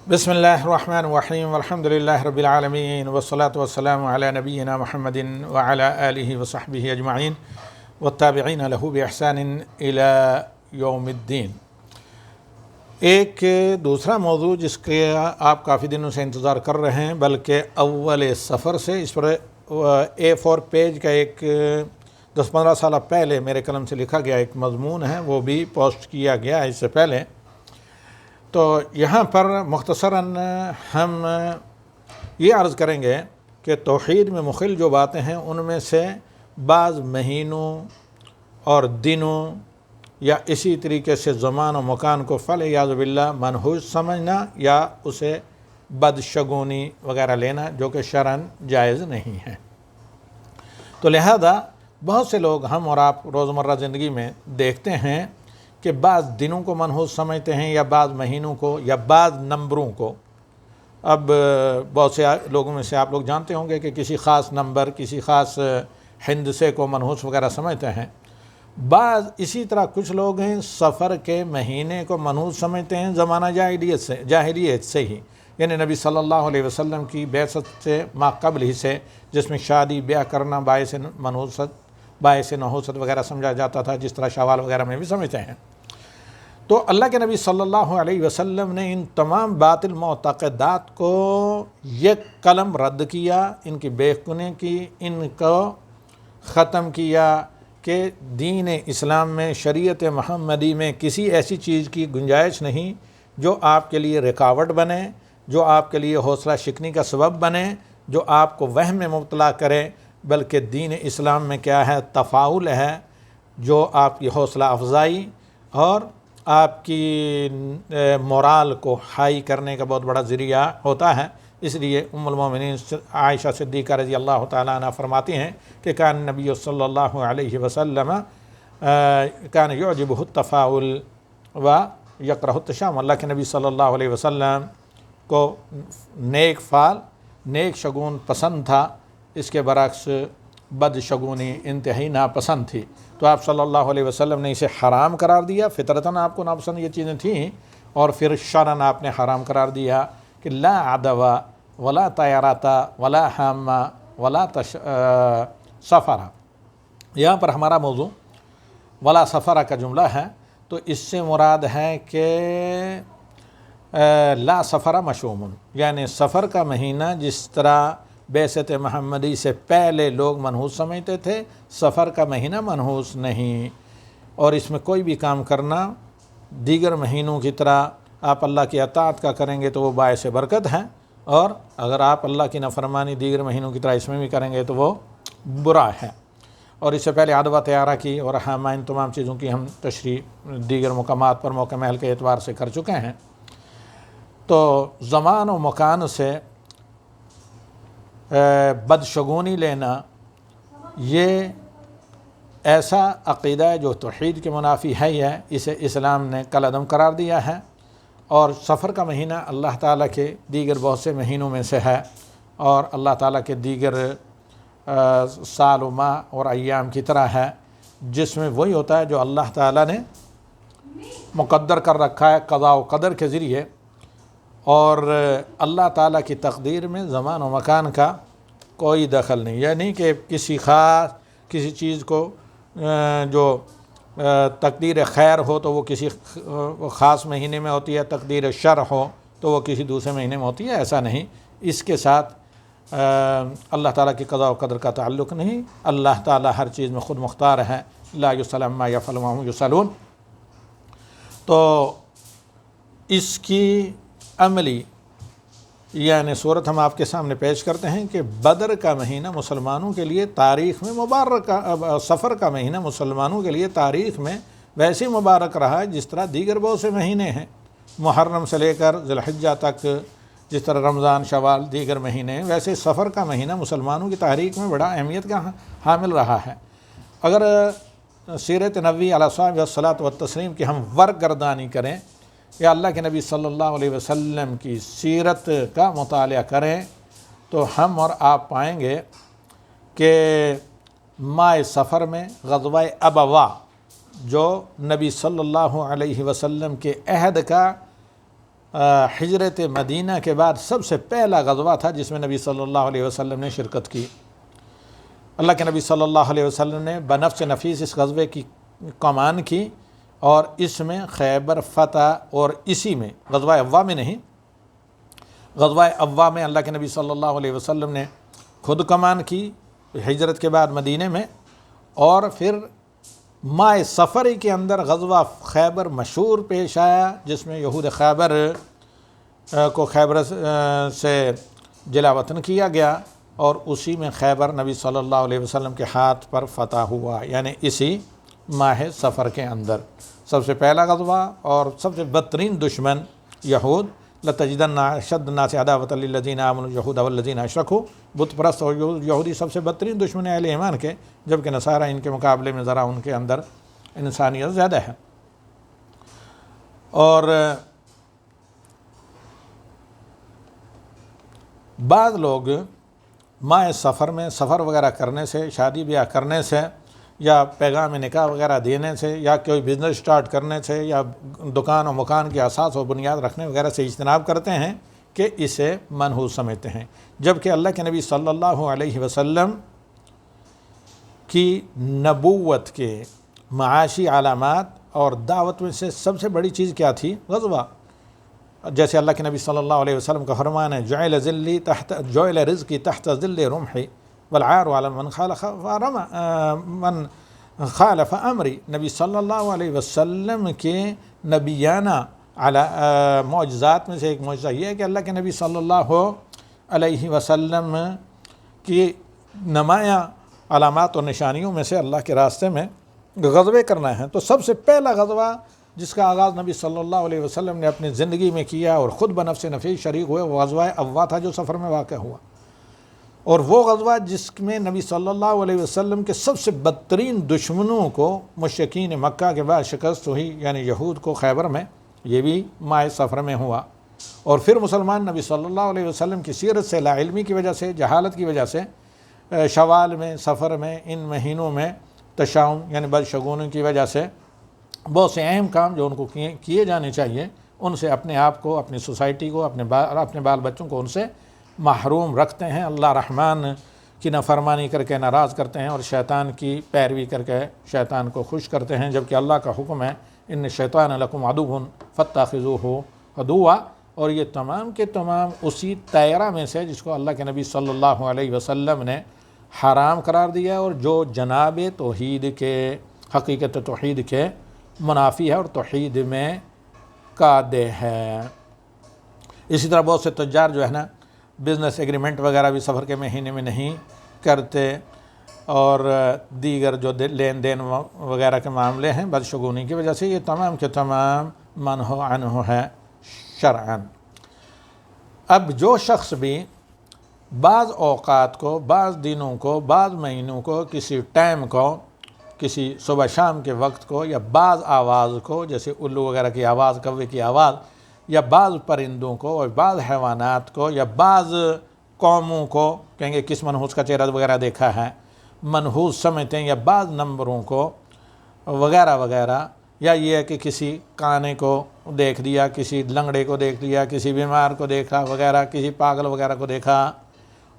بسم اللہ الرحمن الرحیم والحمد للہ رب العالمین والصلاة والسلام علی نبینا محمد وعلی آلہ وصحبہ اجمعین والتابعین لہ بإحسان الی یوم الدین۔ ایک دوسرا موضوع جس کے آپ کافی دنوں سے انتظار کر رہے ہیں، بلکہ اول سفر سے اس پر A4 پیج کا ایک 10-15 سال پہلے میرے قلم سے لکھا گیا ایک مضمون ہے، وہ بھی پوسٹ کیا گیا اس سے پہلے۔ تو یہاں پر مختصراً ہم یہ عرض کریں گے کہ توحید میں مخل جو باتیں ہیں ان میں سے بعض مہینوں اور دنوں یا اسی طریقے سے زمان و مکان کو فالعیاذ باللہ منحوس سمجھنا یا اسے بدشگونی وغیرہ لینا، جو کہ شرعاً جائز نہیں ہے۔ تو لہذا بہت سے لوگ ہم اور آپ روزمرہ زندگی میں دیکھتے ہیں کہ بعض دنوں کو منحوس سمجھتے ہیں یا بعض مہینوں کو یا بعض نمبروں کو۔ اب بہت سے لوگوں میں سے آپ لوگ جانتے ہوں گے کہ کسی خاص نمبر، کسی خاص ہندسے کو منحوس وغیرہ سمجھتے ہیں۔ بعض اسی طرح کچھ لوگ ہیں سفر کے مہینے کو منحوس سمجھتے ہیں زمانہ جاہلیت سے ہی، یعنی نبی صلی اللہ علیہ وسلم کی بعثت سے ما قبل ہی سے، جس میں شادی بیاہ کرنا باعث نحوست وغیرہ سمجھا جاتا تھا، جس طرح شوال وغیرہ میں بھی سمجھتے ہیں۔ تو اللہ کے نبی صلی اللہ علیہ وسلم نے ان تمام باطل معتقدات کو یک قلم رد کیا، ان کی بیخونی کی، ان کو ختم کیا کہ دین اسلام میں، شریعت محمدی میں کسی ایسی چیز کی گنجائش نہیں جو آپ کے لیے رکاوٹ بنے، جو آپ کے لیے حوصلہ شکنی کا سبب بنے، جو آپ کو وہم میں مبتلا کرے، بلکہ دین اسلام میں کیا ہے؟ تفاعل ہے، جو آپ کی حوصلہ افزائی اور آپ کی مورال کو ہائی کرنے کا بہت بڑا ذریعہ ہوتا ہے۔ اس لیے ام المومنین عائشہ صدیقہ رضی اللہ تعالیٰ عنہ فرماتی ہیں کہ کان نبی صلی اللہ علیہ وسلم کان یعجبہ التفاعل و یکرہ التشاؤم۔ اللہ کے نبی صلی اللہ علیہ وسلم کو نیک فعل، نیک شگون پسند تھا، اس کے برعکس بد شگونی انتہائی ناپسند تھی۔ تو آپ صلی اللہ علیہ وسلم نے اسے حرام قرار دیا، فطرتاً آپ کو ناپسند یہ چیزیں تھیں، اور پھر شرعاً آپ نے حرام قرار دیا کہ لا عدوہ ولا طیارتا ولا حامہ ولا سفرہ۔ یہاں پر ہمارا موضوع ولا سفرہ کا جملہ ہے، تو اس سے مراد ہے کہ لا سفرہ مشؤوم، یعنی سفر کا مہینہ جس طرح بعثت محمدی سے پہلے لوگ منحوس سمجھتے تھے، سفر کا مہینہ منحوس نہیں، اور اس میں کوئی بھی کام کرنا دیگر مہینوں کی طرح آپ اللہ کی اطاعت کا کریں گے تو وہ باعث برکت ہے، اور اگر آپ اللہ کی نافرمانی دیگر مہینوں کی طرح اس میں بھی کریں گے تو وہ برا ہے۔ اور اس سے پہلے عدوہ طیارہ کی اور حامہ، ان تمام چیزوں کی ہم تشریح دیگر مقامات پر موقع محل کے اعتبار سے کر چکے ہیں۔ تو زمان و مکان سے بدشگونی لینا یہ ایسا عقیدہ ہے جو توحید کے منافی ہے، ہی ہے، اسے اسلام نے کالعدم قرار دیا ہے۔ اور سفر کا مہینہ اللہ تعالیٰ کے دیگر بہت سے مہینوں میں سے ہے، اور اللہ تعالیٰ کے دیگر سال و ماہ اور ایام کی طرح ہے، جس میں وہی ہوتا ہے جو اللہ تعالیٰ نے مقدر کر رکھا ہے قضاء و قدر کے ذریعے، اور اللہ تعالیٰ کی تقدیر میں زمان و مکان کا کوئی دخل نہیں، یعنی کہ کسی چیز کو جو تقدیر خیر ہو تو وہ کسی خاص مہینے میں ہوتی ہے، تقدیر شر ہو تو وہ کسی دوسرے مہینے میں ہوتی ہے، ایسا نہیں۔ اس کے ساتھ اللہ تعالیٰ کی قضاء و قدر کا تعلق نہیں، اللہ تعالیٰ ہر چیز میں خود مختار ہے، لا یسأل عما یفعل وهم یسألون۔ تو اس کی عملی یعنی صورت ہم آپ کے سامنے پیش کرتے ہیں کہ بدر کا مہینہ مسلمانوں کے لیے تاریخ میں مبارک، سفر کا مہینہ مسلمانوں کے لیے تاریخ میں ویسے مبارک رہا ہے جس طرح دیگر بہت سے مہینے ہیں، محرم سے لے کر ذی الحجہ تک، جس طرح رمضان، شوال، دیگر مہینے ہیں، ویسے سفر کا مہینہ مسلمانوں کی تاریخ میں بڑا اہمیت کا حامل رہا ہے۔ اگر سیرت نبوی علیہ الصلاۃ والتسلیم کی ہم ورگردانی کریں یا اللہ کے نبی صلی اللہ علیہ وسلم کی سیرت کا مطالعہ کریں تو ہم اور آپ پائیں گے کہ ماہ سفر میں غزوہ ابوا، جو نبی صلی اللہ علیہ وسلم کے عہد کا ہجرت مدینہ کے بعد سب سے پہلا غزوہ تھا جس میں نبی صلی اللہ علیہ وسلم نے شرکت کی۔ اللہ کے نبی صلی اللہ علیہ وسلم نے بنفس نفیس اس غزوے کی کمان کی، اور اس میں خیبر فتح، اور اسی میں غزوہ ابواء میں نہیں، غزوہ ابواء میں اللہ کے نبی صلی اللہ علیہ وسلم نے خود کمان کی ہجرت کے بعد مدینے میں، اور پھر ماہ سفر کے اندر غزوہ خیبر مشہور پیش آیا، جس میں یہود خیبر کو خیبر سے جلا وطن کیا گیا، اور اسی میں خیبر نبی صلی اللہ علیہ وسلم کے ہاتھ پر فتح ہوا، یعنی اسی ماہ سفر کے اندر سب سے پہلا غزوہ۔ اور سب سے بدترین دشمن یہود، لَتَجِدَنَّ أَشَدَّ النَّاسِ عَدَاوَةً لِلَّذِينَ آمَنُوا الْيَهُودَ وَالَّذِينَ أَشْرَكُوا، بت پرست اور یہودی سب سے بدترین دشمن اہل ایمان کے، جبکہ نصارہ ان کے مقابلے میں ذرا ان کے اندر انسانیت زیادہ ہے۔ اور بعض لوگ ماہ سفر میں سفر وغیرہ کرنے سے، شادی بیاہ کرنے سے، یا پیغام نکاح وغیرہ دینے سے، یا کوئی بزنس سٹارٹ کرنے سے، یا دکان و مکان کی اساس و بنیاد رکھنے وغیرہ سے اجتناب کرتے ہیں کہ اسے منحوس سمجھتے ہیں، جبکہ اللہ کے نبی صلی اللہ علیہ وسلم کی نبوت کے معاشی علامات اور دعوت میں سے سب سے بڑی چیز کیا تھی؟ غزوہ۔ جیسے اللہ کے نبی صلی اللہ علیہ وسلم کا فرمان ہے، جعل رزقی تحت ظل رمحی والعار علی من خالف امری۔ نبی صلی اللہ علیہ وسلم کے نبیانہ معجزات میں سے ایک معجزہ یہ ہے کہ اللہ کے نبی صلی اللہ علیہ وسلم کی نمایاں علامات اور نشانیوں میں سے اللہ کے راستے میں غزوے کرنا ہے۔ تو سب سے پہلا غزوہ جس کا آغاز نبی صلی اللہ علیہ وسلم نے اپنی زندگی میں کیا اور خود بنفس نفیس شریک ہوئے، وہ غزوہ ابواء تھا جو سفر میں واقع ہوا، اور وہ غزوہ جس میں نبی صلی اللہ علیہ وسلم کے سب سے بدترین دشمنوں کو، مشرکین مکہ کے بعد شکست ہوئی، یعنی یہود کو خیبر میں، یہ بھی ماہ سفر میں ہوا۔ اور پھر مسلمان نبی صلی اللہ علیہ وسلم کی سیرت سے، لا علمی کی وجہ سے، جہالت کی وجہ سے، شوال میں، سفر میں، ان مہینوں میں تشاؤم یعنی بدشگونی کی وجہ سے بہت سے اہم کام جو ان کو کیے جانے چاہیے، ان سے اپنے آپ کو، اپنی سوسائٹی کو، اپنے بال بچوں کو ان سے محروم رکھتے ہیں۔ اللہ رحمان کی نافرمانی کر کے ناراض کرتے ہیں، اور شیطان کی پیروی کر کے شیطان کو خوش کرتے ہیں، جبکہ اللہ کا حکم ہے ان الشیطان لکم عدو فاتخذوہ عدوا۔ اور یہ تمام کے تمام اسی دائرہ میں سے جس کو اللہ کے نبی صلی اللہ علیہ وسلم نے حرام قرار دیا، اور جو جناب توحید کے، حقیقت توحید کے منافی ہے اور توحید میں قادح ہے۔ اسی طرح بہت سے تجار جو ہے نا، بزنس ایگریمنٹ وغیرہ بھی سفر کے مہینے میں نہیں کرتے، اور دیگر جو لین دین وغیرہ کے معاملے ہیں بدشگونی کی وجہ سے، یہ تمام کے تمام منع عنہ ہے شرعاً۔ اب جو شخص بھی بعض اوقات کو، بعض دنوں کو، بعض مہینوں کو، کسی ٹائم کو، کسی صبح شام کے وقت کو، یا بعض آواز کو، جیسے الو وغیرہ کی آواز، کوے کی آواز، یا بعض پرندوں کو، اور بعض حیوانات کو، یا بعض قوموں کو کہیں گے کس منحوس کا چہرہ وغیرہ دیکھا ہے، منحوس سمجھتے ہیں، یا بعض نمبروں کو وغیرہ وغیرہ، یا یہ ہے کہ کسی کانے کو دیکھ دیا، کسی لنگڑے کو دیکھ لیا، کسی بیمار کو دیکھا وغیرہ، کسی پاگل وغیرہ کو دیکھا،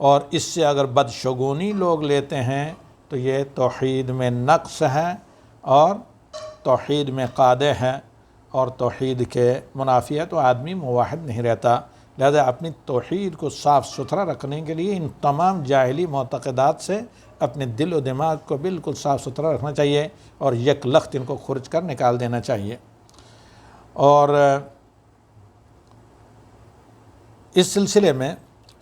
اور اس سے اگر بدشگونی لوگ لیتے ہیں تو یہ توحید میں نقص ہے، اور توحید میں قادح ہے، اور توحید کے منافی ہے، تو آدمی موحد نہیں رہتا۔ لہذا اپنی توحید کو صاف ستھرا رکھنے کے لیے ان تمام جاہلی معتقدات سے اپنے دل و دماغ کو بالکل صاف ستھرا رکھنا چاہیے، اور یک لخت ان کو خرچ کر نکال دینا چاہیے۔ اور اس سلسلے میں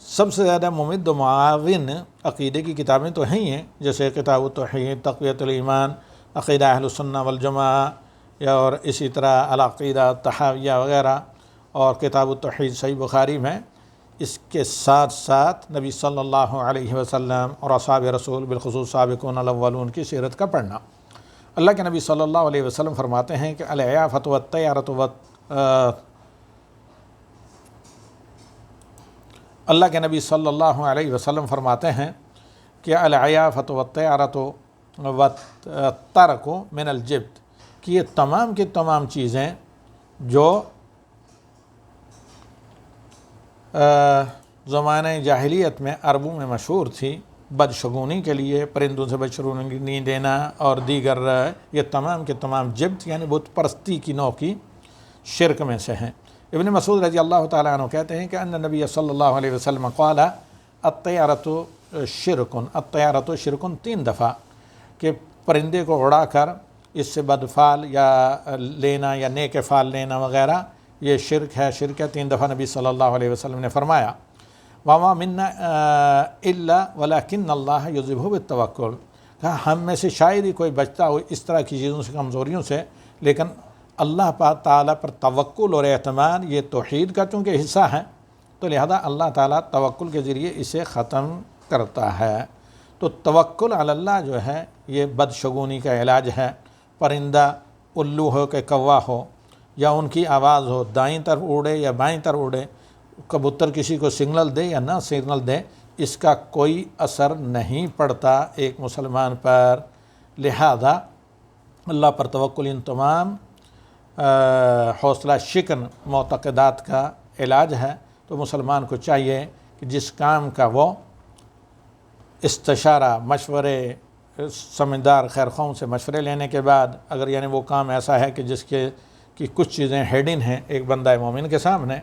سب سے زیادہ ممد و معاون عقیدے کی کتابیں تو ہیں ہی ہیں، جیسے کتاب التوحید، تقویۃ الایمان، عقیدہ اہل السنہ والجماعہ، یا اور اسی طرح العقیدہ الطحاویہ وغیرہ، اور کتاب التوحید صحیح بخاری میں۔ اس کے ساتھ ساتھ نبی صلی اللہ علیہ وسلم اور اصحاب رسول بالخصوص سابقون الاولون کی سیرت کا پڑھنا۔ اللہ کے نبی صلی اللہ علیہ وسلم فرماتے ہیں کہ العیافۃ والطیرۃ اللہ کے نبی صلی اللہ علیہ وسلم فرماتے ہیں کہ العیافۃ والطیرۃ والترک من الجبت، کہ یہ تمام کی تمام چیزیں جو زمانہ جاہلیت میں عربوں میں مشہور تھی بدشگونی کے لیے پرندوں سے بدشگونی دینا اور دیگر یہ تمام کے تمام جبت یعنی بت پرستی کی نوع کی شرک میں سے ہیں۔ ابن مسعود رضی اللہ تعالیٰ عنہ کہتے ہیں کہ ان نبی صلی اللہ علیہ وسلم قال الطیرۃ شرکن، الطیرۃ شرکن 3 دفعہ، کہ پرندے کو اڑا کر اس سے بدفعل یا لینا یا نیک فعل لینا وغیرہ یہ شرک ہے، 3 دفعہ نبی صلی اللہ علیہ وسلم نے فرمایا۔ وما منا الا ولکن اللہ یذہب بالتوکل، کہا ہم میں سے شاید ہی کوئی بچتا ہو اس طرح کی چیزوں سے، کمزوریوں سے، لیکن اللہ تعالیٰ پر توکل اور اعتماد یہ توحید کا چونکہ حصہ ہے تو لہذا اللہ تعالیٰ توکل کے ذریعے اسے ختم کرتا ہے۔ تو توکل علی اللہ جو ہے یہ بدشگونی کا علاج ہے۔ پرندہ الو ہو کہ کوا ہو یا ان کی آواز ہو، دائیں طرف اڑے یا بائیں طرف اڑے، کبوتر کسی کو سگنل دے یا نہ سگنل دے، اس کا کوئی اثر نہیں پڑتا ایک مسلمان پر۔ لہذا اللہ پر توکل ان تمام حوصلہ شکن معتقدات کا علاج ہے۔ تو مسلمان کو چاہیے کہ جس کام کا وہ استشارہ، مشورے، سمجھدار خیر خواہوں سے مشورے لینے کے بعد اگر یعنی وہ کام ایسا ہے کہ جس کے کی کچھ چیزیں ہیڈن ہیں ایک بندہ مومن کے سامنے،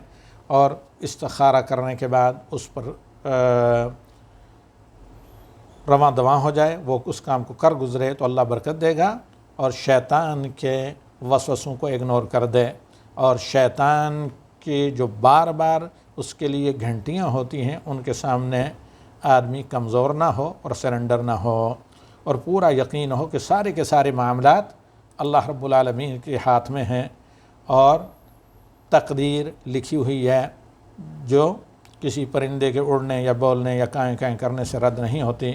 اور استخارہ کرنے کے بعد اس پر رواں دواں ہو جائے، وہ اس کام کو کر گزرے تو اللہ برکت دے گا اور شیطان کے وسوسوں کو اگنور کر دے، اور شیطان کی جو بار بار اس کے لیے گھنٹیاں ہوتی ہیں ان کے سامنے آدمی کمزور نہ ہو اور سرنڈر نہ ہو، اور پورا یقین ہو کہ سارے کے سارے معاملات اللہ رب العالمین کے ہاتھ میں ہیں اور تقدیر لکھی ہوئی ہے جو کسی پرندے کے اڑنے یا بولنے یا کائیں کائیں کرنے سے رد نہیں ہوتی۔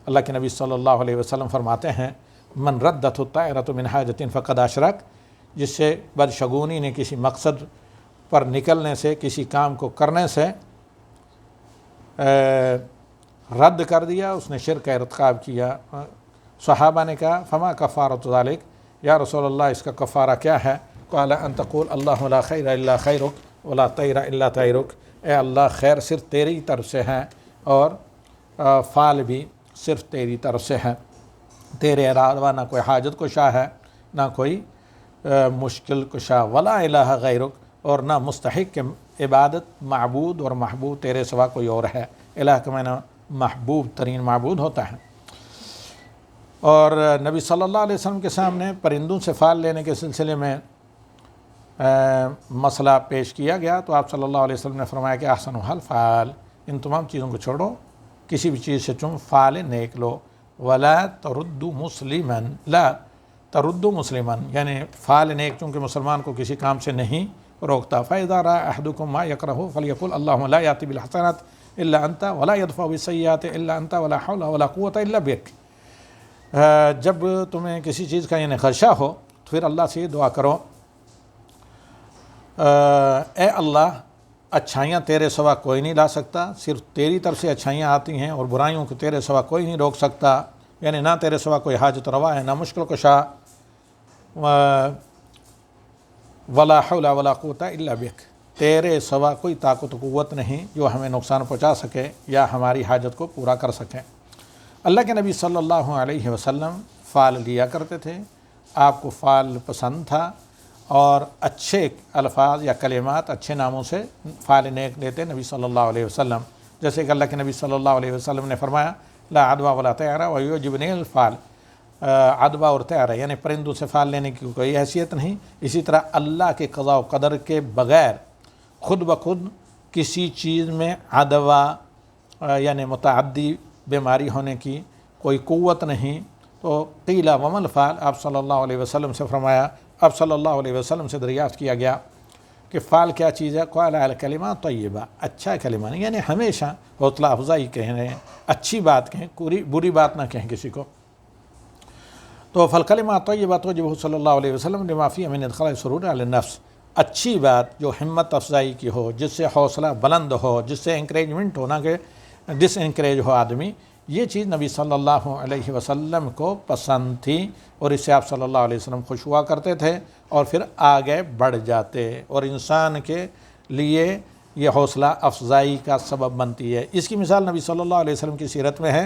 اللہ کے نبی صلی اللہ علیہ وسلم فرماتے ہیں من ردت الطائرۃ من حاجۃ فقد اشرک، جس سے بدشگونی نے کسی مقصد پر نکلنے سے، کسی کام کو کرنے سے رد کر دیا، اس نے شرک کا ارتکاب کیا۔ صحابہ نے کہا فما کفارۃ ذالک، یا رسول اللہ اس کا کفارہ کیا ہے؟ قال ان تقول اللہم لا خیر الا خیرک ولا طیر الا طیرک، اے اللہ خیر صرف تیری طرف سے ہے اور فعل بھی صرف تیری طرف سے ہے، تیرے علاوہ نہ کوئی حاجت کشا ہے نہ کوئی مشکل کشا، ولا الہ غیرک، اور نہ مستحق کے عبادت معبود اور محبوب تیرے سوا کوئی اور ہے۔ الہ کا معنی محبوب ترین معبود ہوتا ہے۔ اور نبی صلی اللہ علیہ وسلم کے سامنے پرندوں سے فعل لینے کے سلسلے میں مسئلہ پیش کیا گیا تو آپ صلی اللہ علیہ وسلم نے فرمایا کہ احسن حل فعل، ان تمام چیزوں کو چھوڑو، کسی بھی چیز سے تم فعل نیک لو، ولا ترد مسلما، لا ترد مسلما، یعنی فعل نیک چونکہ مسلمان کو کسی کام سے نہیں روکتا۔ فَإِذَا رَأَى أَحَدُكُم مَّا يَكْرَهُ فَلْيَقُلْ اللَّهُمَّ لَا يَأْتِي بِالْحَسَنَاتِ إِلَّا أَنْتَ وَلَا يَدْفَعُ بِالسَّيِّئَاتِ إِلَّا أَنْتَ وَلَا حَوْلَ وَلَا قُوَّةَ إِلَّا بِكَ، جب تمہیں کسی چیز کا یعنی خدشہ ہو تو پھر اللہ سے یہ دعا کرو اے اللہ اچھائیاں تیرے سوا کوئی نہیں لا سکتا، صرف تیری طرف سے اچھائیاں آتی ہیں، اور برائیوں کو تیرے سوا کوئی نہیں روک سکتا، یعنی نہ تیرے سوا کوئی حاجت روا ہے نہ مشکل کشا، ولا حول ولا قوت الا بک، تیرے سوا کوئی طاقت و قوت نہیں جو ہمیں نقصان پہنچا سکے یا ہماری حاجت کو پورا کر سکے۔ اللہ کے نبی صلی اللہ علیہ وسلم فعل لیا کرتے تھے، آپ کو فعل پسند تھا، اور اچھے الفاظ یا کلمات اچھے ناموں سے فعل نیک لیتے نبی صلی اللہ علیہ وسلم، جیسے کہ اللہ کے نبی صلی اللہ علیہ وسلم نے فرمایا لا عدوى ولا طیرہ ویعجبنی الفعل، عدوہ اور طیرہ یعنی پرندوں سے فعل لینے کی کوئی حیثیت نہیں۔ اسی طرح اللہ کے قضاء و قدر کے بغیر خود بخود کسی چیز میں عدوہ یعنی متعدی بیماری ہونے کی کوئی قوت نہیں۔ تو قیل وما الفعل، آپ صلی اللہ علیہ وسلم سے فرمایا، اب صلی اللہ علیہ وسلم سے دریافت کیا گیا کہ فعل کیا چیز ہے؟ قال الکلمہ طیبہ، اچھا کلمہ نہیں، یعنی ہمیشہ حوصلہ افزائی کہیں رہے ہیں، اچھی بات کہیں، بری بات نہ کہیں کسی کو۔ تو فالکلمہ طیبہ توجبہ صلی اللہ علیہ وسلم لما فیہ من ادخال سرور علی النفس، اچھی بات جو ہمت افزائی کی ہو، جس سے حوصلہ بلند ہو، جس سے انکریجمنٹ ہو، نہ کہ ڈس انکریج ہو آدمی، یہ چیز نبی صلی اللہ علیہ وسلم کو پسند تھی، اور اس سے آپ صلی اللہ علیہ وسلم خوش ہوا کرتے تھے اور پھر آگے بڑھ جاتے، اور انسان کے لیے یہ حوصلہ افزائی کا سبب بنتی ہے۔ اس کی مثال نبی صلی اللہ علیہ وسلم کی سیرت میں ہے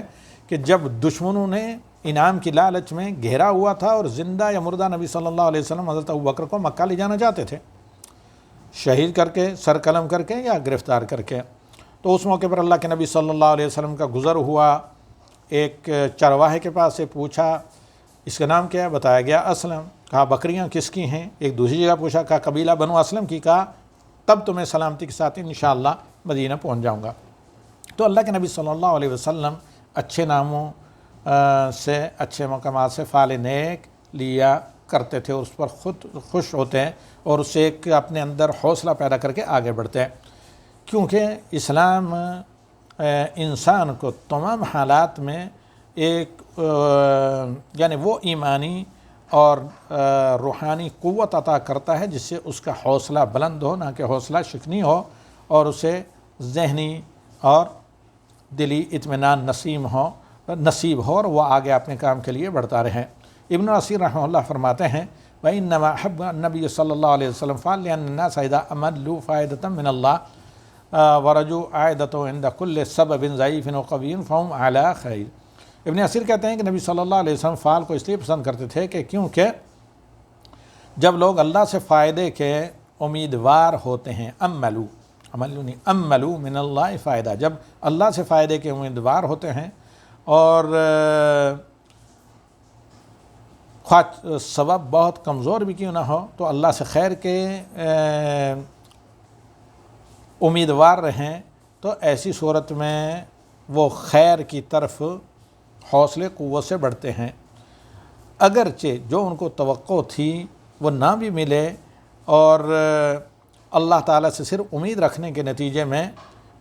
کہ جب دشمنوں نے انعام کی لالچ میں گھیرا ہوا تھا اور زندہ یا مردہ نبی صلی اللہ علیہ وسلم حضرت ابوبکر کو مکہ لے جانا چاہتے تھے، شہید کر کے، سر قلم کر کے یا گرفتار کر کے، تو اس موقع پر اللہ کے نبی صلی اللہ علیہ وسلم کا گزر ہوا، ایک چرواہے کے پاس سے پوچھا اس کا نام کیا ہے، بتایا گیا اسلم، کہا بکریاں کس کی ہیں، ایک دوسری جگہ پوچھا، کہا قبیلہ بنو اسلم کی، کہا تب تو میں سلامتی کے ساتھ انشاءاللہ مدینہ پہنچ جاؤں گا۔ تو اللہ کے نبی صلی اللہ علیہ وسلم اچھے ناموں سے، اچھے مقامات سے فعل نیک لیا کرتے تھے، اس پر خود خوش ہوتے ہیں اور اسے ایک اپنے اندر حوصلہ پیدا کر کے آگے بڑھتے ہیں، کیونکہ اسلام انسان کو تمام حالات میں ایک یعنی وہ ایمانی اور روحانی قوت عطا کرتا ہے جس سے اس کا حوصلہ بلند ہو، نہ کہ حوصلہ شکنی ہو، اور اسے ذہنی اور دلی اطمینان نصیب ہو اور وہ آگے اپنے کام کے لیے بڑھتا رہے۔ ابن عثیر رحمہ اللہ فرماتے ہیں وَإِنَّمَا أَحَبَّ النَّبِيُّ صلی اللہ علیہ وسلم فعل لأن الناس إذا أملوا فائدة من الله ورجوا عائدته عند كل سبب ضعيف وقوي فهم على خير۔ ابن عثیر کہتے ہیں کہ نبی صلی اللہ علیہ وسلم فعل کو اس لیے پسند کرتے تھے کہ کیونکہ جب لوگ اللہ سے فائدے کے امیدوار ہوتے ہیں، املوا من اللہ فائدہ، جب اللہ سے فائدے کے امیدوار ہوتے ہیں اور خواہ سبب بہت کمزور بھی کیوں نہ ہو تو اللہ سے خیر کے امیدوار رہیں، تو ایسی صورت میں وہ خیر کی طرف حوصلے قوت سے بڑھتے ہیں، اگرچہ جو ان کو توقع تھی وہ نہ بھی ملے، اور اللہ تعالیٰ سے صرف امید رکھنے کے نتیجے میں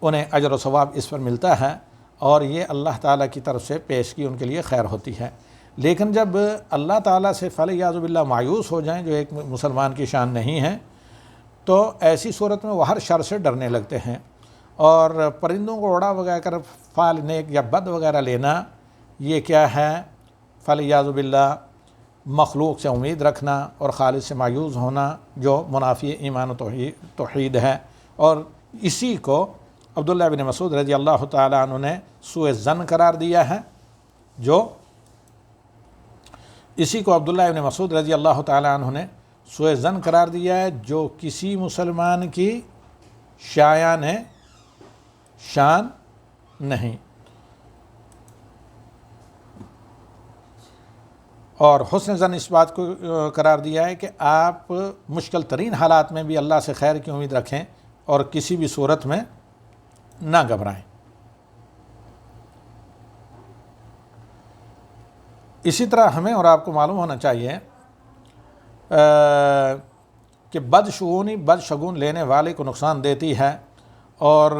انہیں اجر و ثواب اس پر ملتا ہے، اور یہ اللہ تعالیٰ کی طرف سے پیشگی ان کے لیے خیر ہوتی ہے۔ لیکن جب اللہ تعالیٰ سے فلیعوذ باللہ مایوس ہو جائیں، جو ایک مسلمان کی شان نہیں ہے، تو ایسی صورت میں وہ ہر شر سے ڈرنے لگتے ہیں، اور پرندوں کو اڑا وغیرہ کر فعل نیک یا بد وغیرہ لینا، یہ کیا ہے، فلیعوذ باللہ مخلوق سے امید رکھنا اور خالق سے مایوس ہونا، جو منافی ایمان و توحید ہے۔ اور اسی کو عبداللہ بن مسعود رضی اللہ تعالیٰ عنہ نے سوء ظن قرار دیا ہے، اسی کو عبداللہ بن مسعود رضی اللہ تعالیٰ عنہ نے سوء ظن قرار دیا ہے، جو کسی مسلمان کی شایان شان نہیں، اور حسن ظن اس بات کو قرار دیا ہے کہ آپ مشکل ترین حالات میں بھی اللہ سے خیر کی امید رکھیں اور کسی بھی صورت میں نہ گھبرائیں۔ اسی طرح ہمیں اور آپ کو معلوم ہونا چاہیے کہ بدشگون لینے والے کو نقصان دیتی ہے، اور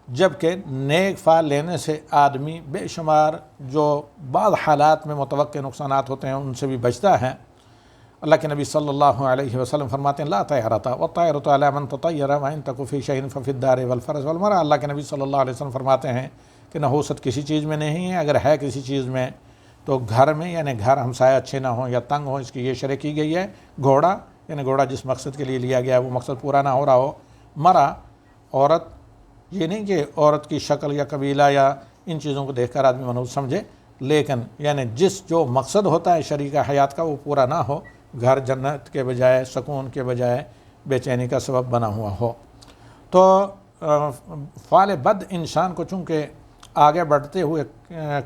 جبکہ نیک فعل لینے سے آدمی بے شمار جو بعض حالات میں متوقع نقصانات ہوتے ہیں ان سے بھی بچتا ہے۔ اللہ کے نبی صلی اللہ علیہ وسلم فرماتے ہیں لا طیرۃ والطیرۃ علی من تطیر وان تک فی شیء ففی الدار والفرس والمرأة۔ اللہ کے نبی صلی اللہ علیہ وسلم فرماتے ہیں کہ نحوست کسی چیز میں نہیں ہے، اگر ہے کسی چیز میں تو گھر میں، یعنی گھر ہمسایہ اچھے نہ ہوں یا تنگ ہوں، اس کی یہ شرح کی گئی ہے۔ گھوڑا، یعنی گھوڑا جس مقصد کے لیے لیا گیا ہے وہ مقصد پورا نہ ہو رہا ہو۔ مرا، عورت، یہ نہیں کہ عورت کی شکل یا قبیلہ یا ان چیزوں کو دیکھ کر آدمی منحوس سمجھے، لیکن یعنی جو مقصد ہوتا ہے شریک حیات کا وہ پورا نہ ہو، گھر جنت کے بجائے، سکون کے بجائے بے چینی کا سبب بنا ہوا ہو۔ تو فعل بد انسان کو چونکہ آگے بڑھتے ہوئے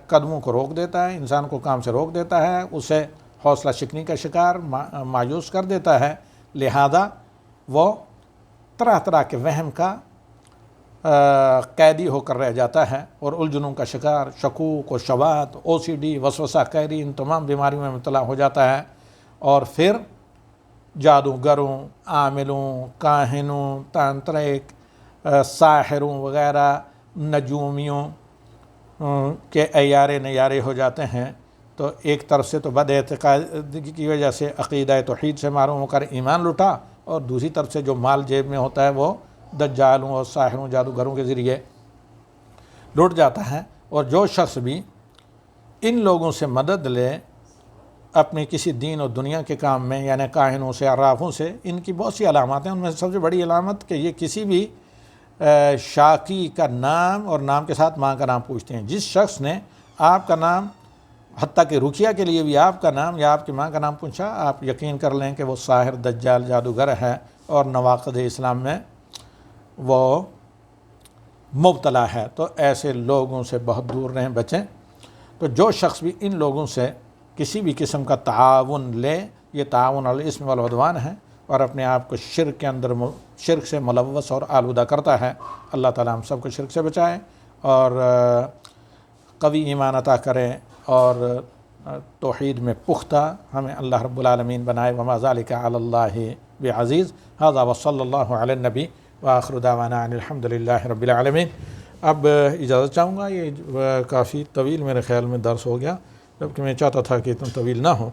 قدموں کو روک دیتا ہے، انسان کو کام سے روک دیتا ہے، اسے حوصلہ شکنی کا شکار، مایوس کر دیتا ہے، لہذا وہ طرح طرح کے وہم کا قیدی ہو کر رہ جاتا ہے اور الجھنوں کا شکار، شکوک و شبہات، OCD، وسوسہ قہری، ان تمام بیماریوں میں مبتلا ہو جاتا ہے، اور پھر جادوگروں، عاملوں، کاہنوں، تانترک، ساحروں وغیرہ، نجومیوں کے عیارے نیارے ہو جاتے ہیں۔ تو ایک طرف سے تو بد اعتقادی کی وجہ سے عقیدہ توحید سے معروم ہو کر ایمان لٹا، اور دوسری طرف سے جو مال جیب میں ہوتا ہے وہ دجالوں اور ساحروں، جادوگروں کے ذریعے لٹ جاتا ہے۔ اور جو شخص بھی ان لوگوں سے مدد لے اپنے کسی دین اور دنیا کے کام میں، یعنی کاہنوں سے، عرافوں سے، ان کی بہت سی علامات ہیں. ان میں سے سب سے بڑی علامت کہ یہ کسی بھی شاکی کا نام اور نام کے ساتھ ماں کا نام پوچھتے ہیں. جس شخص نے آپ کا نام، حتیٰ کہ رقیہ کے لیے بھی آپ کا نام یا آپ کی ماں کا نام پوچھا، آپ یقین کر لیں کہ وہ ساحر، دجال، جادوگر ہے اور نواقض اسلام میں وہ مبتلا ہے. تو ایسے لوگوں سے بہت دور رہیں، بچیں. تو جو شخص بھی ان لوگوں سے کسی بھی قسم کا تعاون لے، یہ تعاون علی الاسم والعدوان ہے اور اپنے آپ کو شرک کے اندر، شرک سے ملوث اور آلودہ کرتا ہے. اللہ تعالیٰ ہم سب کو شرک سے بچائے اور قوی ایمان عطا کریں اور توحید میں پختہ ہمیں اللہ رب العالمین بنائے. وما ذلک علی اللہ بعزیز. ھذا وصلی اللہ علی النبی وآخر دعوانا ان الحمد للہ رب العالمین. اب اجازت چاہوں گا، یہ کافی طویل میرے خیال میں درس ہو گیا، جبکہ میں چاہتا تھا کہ اتنا طویل نہ ہو.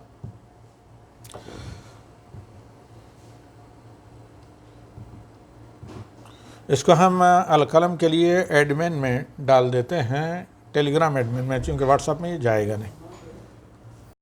اس کو ہم القلم کے لیے ایڈمن میں ڈال دیتے ہیں، ٹیلی گرام ایڈمن میں، چونکہ واٹس ایپ میں یہ جائے گا نہیں.